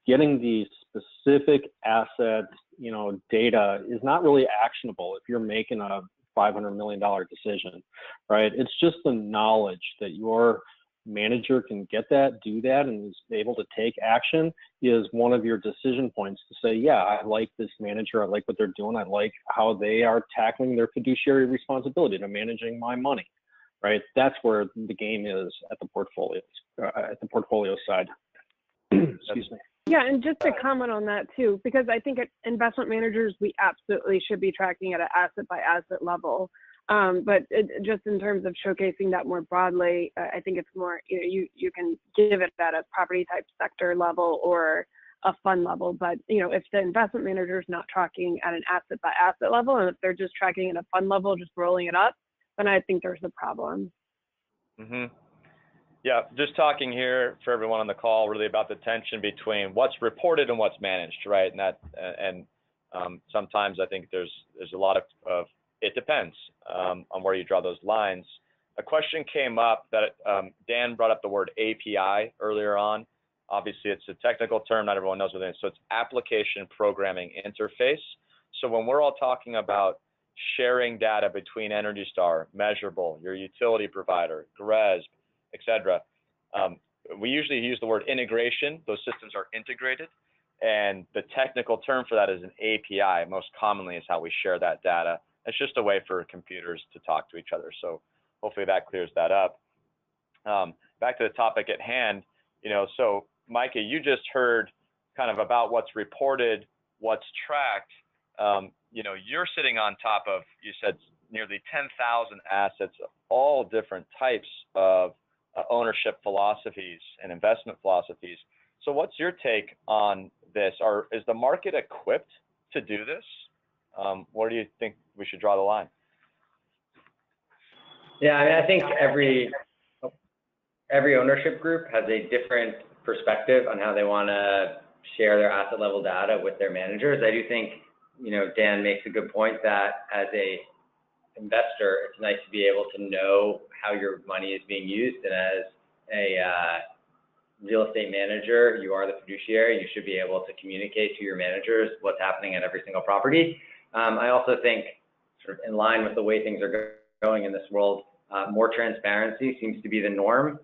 getting the specific asset, data is not really actionable if you're making a $500 million decision, right? It's just the knowledge that your manager can get that, do that, and is able to take action is one of your decision points to say, yeah, I like this manager, I like what they're doing, I like how they are tackling their fiduciary responsibility to managing my money, right? That's where the game is at the portfolio side. Excuse me. Yeah, and just to comment on that too, because I think investment managers, we absolutely should be tracking at an asset by asset level. But just in terms of showcasing that more broadly, I think it's more, you can give it at a property type sector level or a fund level. But, if the investment manager is not tracking at an asset by asset level, and if they're just tracking at a fund level, just rolling it up, then I think there's a problem. Yeah, just talking here for everyone on the call really about the tension between what's reported and what's managed, right? And sometimes I think there's a lot of it depends on where you draw those lines. A question came up that Dan brought up the word API earlier on. Obviously, it's a technical term. Not everyone knows what it is. So it's application programming interface. So when we're all talking about sharing data between Energy Star, Measurabl, your utility provider, GRESB, et cetera, we usually use the word integration. Those systems are integrated. And the technical term for that is an API. Most commonly is how we share that data. It's just a way for computers to talk to each other. So hopefully that clears that up. Back to the topic at hand, so Micah, you just heard kind of about what's reported, what's tracked. You're sitting on top of, you said, nearly 10,000 assets, all different types of ownership philosophies and investment philosophies. So what's your take on this? Or is the market equipped to do this? Where do you think we should draw the line? Yeah, I mean, I think every ownership group has a different perspective on how they want to share their asset level data with their managers. I do think, Dan makes a good point that as a investor, it's nice to be able to know how your money is being used, and as a real estate manager, you are the fiduciary. You should be able to communicate to your managers what's happening at every single property. I also think, sort of in line with the way things are going in this world, more transparency seems to be the norm.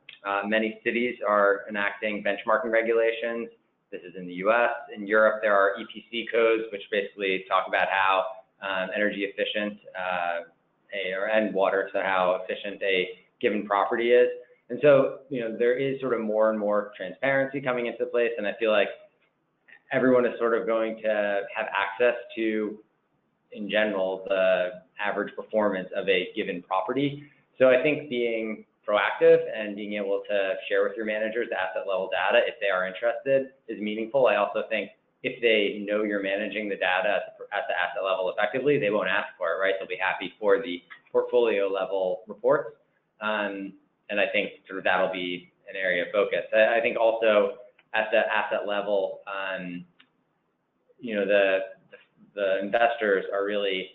Many cities are enacting benchmarking regulations. This is in the US. In Europe, there are EPC codes, which basically talk about how energy efficient and water, so how efficient a given property is. And so, there is sort of more and more transparency coming into place, and I feel like everyone is sort of going to have access to, in general, the average performance of a given property. So I think being proactive and being able to share with your managers the asset level data, if they are interested, is meaningful. I also think if they know you're managing the data at the asset level effectively, they won't ask for it, right? They'll be happy for the portfolio level reports. And I think sort of that'll be an area of focus. I think also at the asset level, the investors are really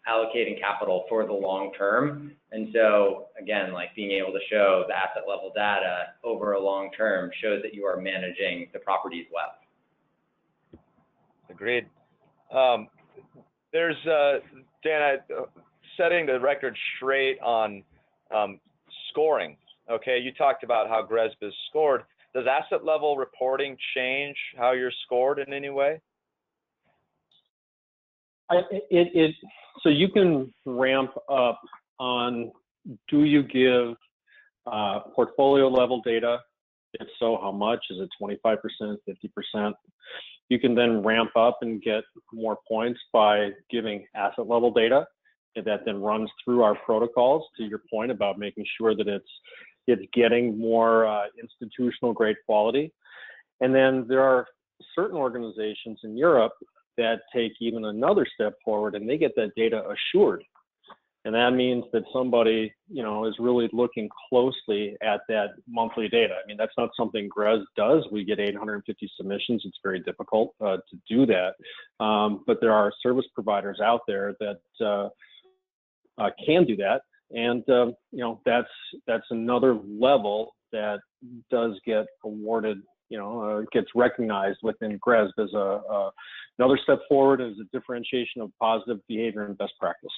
allocating capital for the long term. And so again, like being able to show the asset level data over a long term shows that you are managing the properties well. Agreed. There's, Dan, setting the record straight on scoring. Okay, you talked about how GRESB is scored. Does asset level reporting change how you're scored in any way? So you can ramp up on, do you give portfolio level data? If so, how much? Is it 25%, 50%? You can then ramp up and get more points by giving asset level data, and that then runs through our protocols, to your point about making sure that it's getting more institutional grade quality. And then there are certain organizations in Europe that take even another step forward, and they get that data assured. And that means that somebody, is really looking closely at that monthly data. I mean, that's not something GRESB does. We get 850 submissions. It's very difficult to do that. But there are service providers out there that can do that. And, that's another level that does get awarded, gets recognized within GRESB as another step forward, as a differentiation of positive behavior and best practice.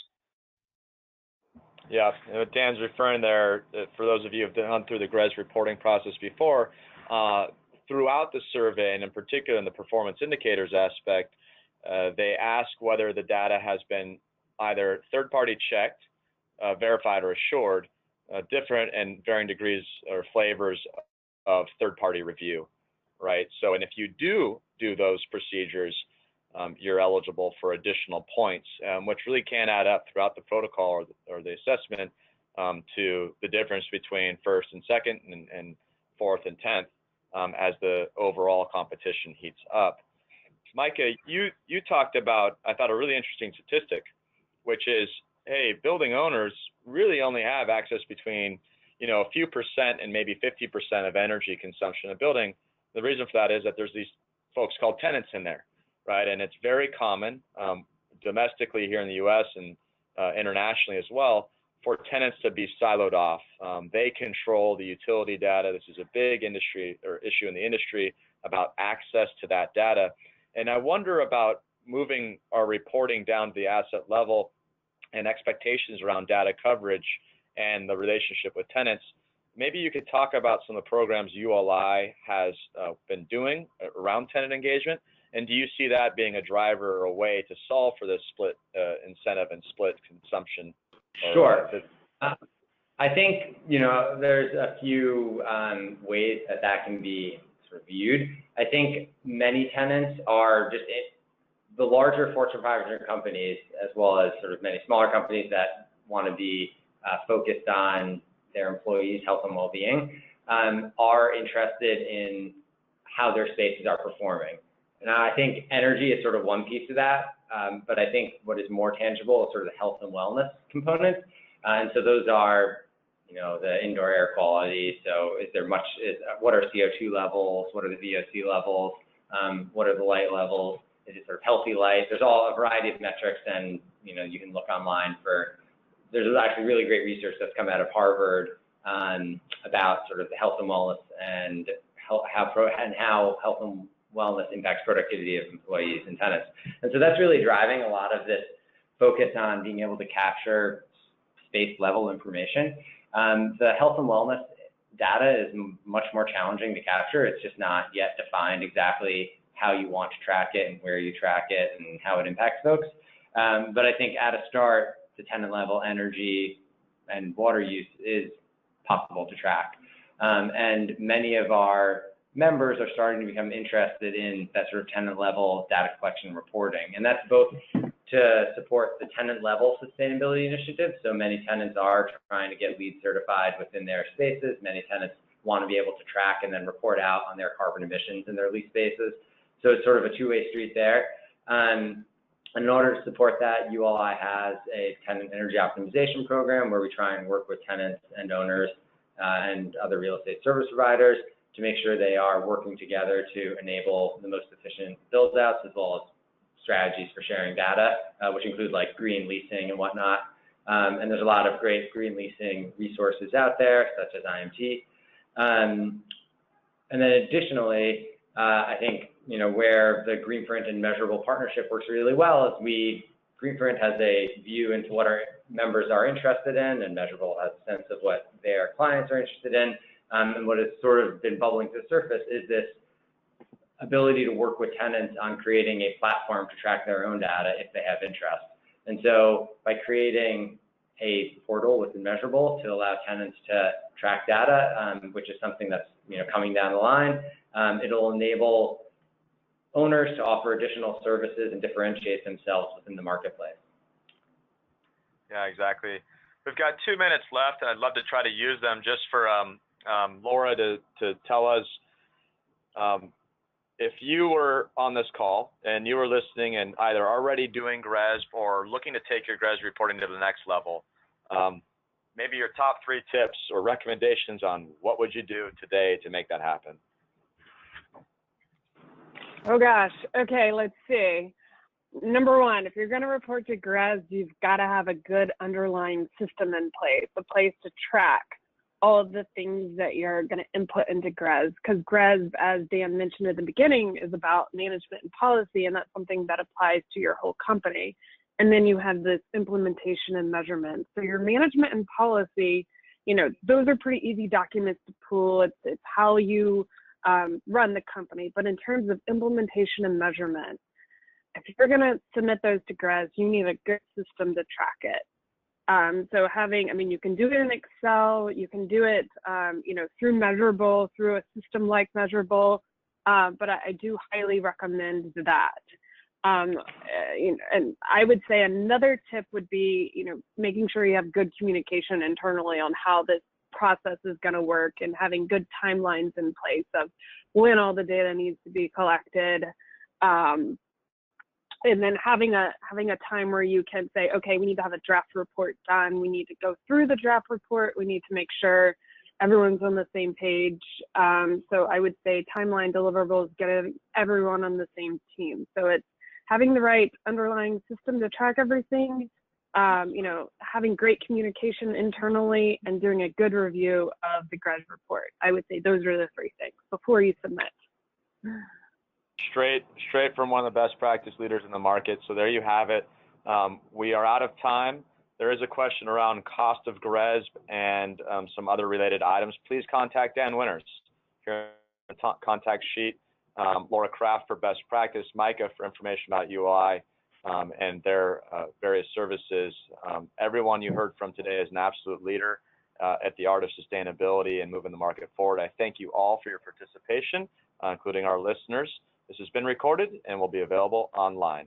Yeah, Dan's referring there, for those of you who have gone through the GRESB reporting process before, throughout the survey, and in particular in the performance indicators aspect, they ask whether the data has been either third-party checked, verified, or assured, different and varying degrees or flavors of third-party review, right? So, and if you do those procedures, you're eligible for additional points, which really can add up throughout the protocol or the assessment to the difference between first and second and fourth and 10th as the overall competition heats up. Micah, you talked about, I thought, a really interesting statistic, which is, hey, building owners really only have access between, a few percent and maybe 50% of energy consumption of a building. The reason for that is that there's these folks called tenants in there, right? And it's very common domestically here in the US and internationally as well for tenants to be siloed off. They control the utility data. This is a big industry or issue in the industry about access to that data. And I wonder about moving our reporting down to the asset level and expectations around data coverage and the relationship with tenants. Maybe you could talk about some of the programs ULI has been doing around tenant engagement, and do you see that being a driver or a way to solve for this split incentive and split consumption? Sure. I think, there's a few ways that can be sort of viewed. I think many tenants are just the larger Fortune 500 companies, as well as sort of many smaller companies that want to be focused on their employees' health and well-being, are interested in how their spaces are performing. Now, I think energy is sort of one piece of that, but I think what is more tangible is sort of the health and wellness component. And so those are, the indoor air quality. So what are CO2 levels? What are the VOC levels? What are the light levels? Is it sort of healthy light? There's a variety of metrics, and you can look online there's actually really great research that's come out of Harvard about sort of the health and wellness and how health and wellness impacts productivity of employees and tenants. And so that's really driving a lot of this focus on being able to capture space level information. The health and wellness data is much more challenging to capture. It's just not yet defined exactly how you want to track it and where you track it and how it impacts folks. But I think at a start, the tenant level energy and water use is possible to track. And many of our members are starting to become interested in that sort of tenant level data collection and reporting. And that's both to support the tenant level sustainability initiative. So many tenants are trying to get LEED certified within their spaces. Many tenants want to be able to track and then report out on their carbon emissions in their lease spaces. So it's sort of a two-way street there. In order to support that, ULI has a tenant energy optimization program where we try and work with tenants and owners and other real estate service providers to make sure they are working together to enable the most efficient build-outs, as well as strategies for sharing data, which include like green leasing and whatnot. And there's a lot of great green leasing resources out there, such as IMT. And then additionally, I think where the Greenprint and Measurabl partnership works really well is Greenprint has a view into what our members are interested in, and Measurabl has a sense of what their clients are interested in. And what has sort of been bubbling to the surface is this ability to work with tenants on creating a platform to track their own data if they have interest. And so by creating a portal within Measurabl to allow tenants to track data, which is something that's coming down the line, it'll enable owners to offer additional services and differentiate themselves within the marketplace. Yeah, exactly. We've got 2 minutes left, and I'd love to try to use them just for Laura to tell us if you were on this call and you were listening and either already doing GRESB or looking to take your GRESB reporting to the next level, maybe your top 3 tips or recommendations on what would you do today to make that happen. Oh gosh. Okay, let's see. Number 1, if you're going to report to GRESB, you've got to have a good underlying system in place, a place to track all of the things that you're going to input into GRESB, because GRESB, as Dan mentioned at the beginning, is about management and policy, and that's something that applies to your whole company. And then you have this implementation and measurement. So your management and policy, those are pretty easy documents to pull. It's how you run the company. But in terms of implementation and measurement, if you're going to submit those to GRESB, you need a good system to track it. So you can do it in Excel, you can do it, through Measurabl, through a system like Measurabl, but I do highly recommend that. And I would say another tip would be, making sure you have good communication internally on how this process is going to work, and having good timelines in place of when all the data needs to be collected. And then having a time where you can say, okay, we need to have a draft report done. We need to go through the draft report. We need to make sure everyone's on the same page. So I would say timeline deliverables, getting everyone on the same team. So it's having the right underlying system to track everything, you know, having great communication internally, and doing a good review of the GRESB report. I would say those are the three things before you submit. Straight from one of the best practice leaders in the market. So there you have it. We are out of time. There is a question around cost of GRESB and some other related items. Please contact Dan Winters. Here on the contact sheet. Laura Kraft for best practice, Micah for information about ULI and their various services. Everyone you heard from today is an absolute leader at the art of sustainability and moving the market forward. I thank you all for your participation, including our listeners. This has been recorded and will be available online.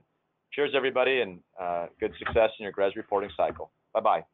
Cheers, everybody, and good success in your GRESB reporting cycle. Bye-bye.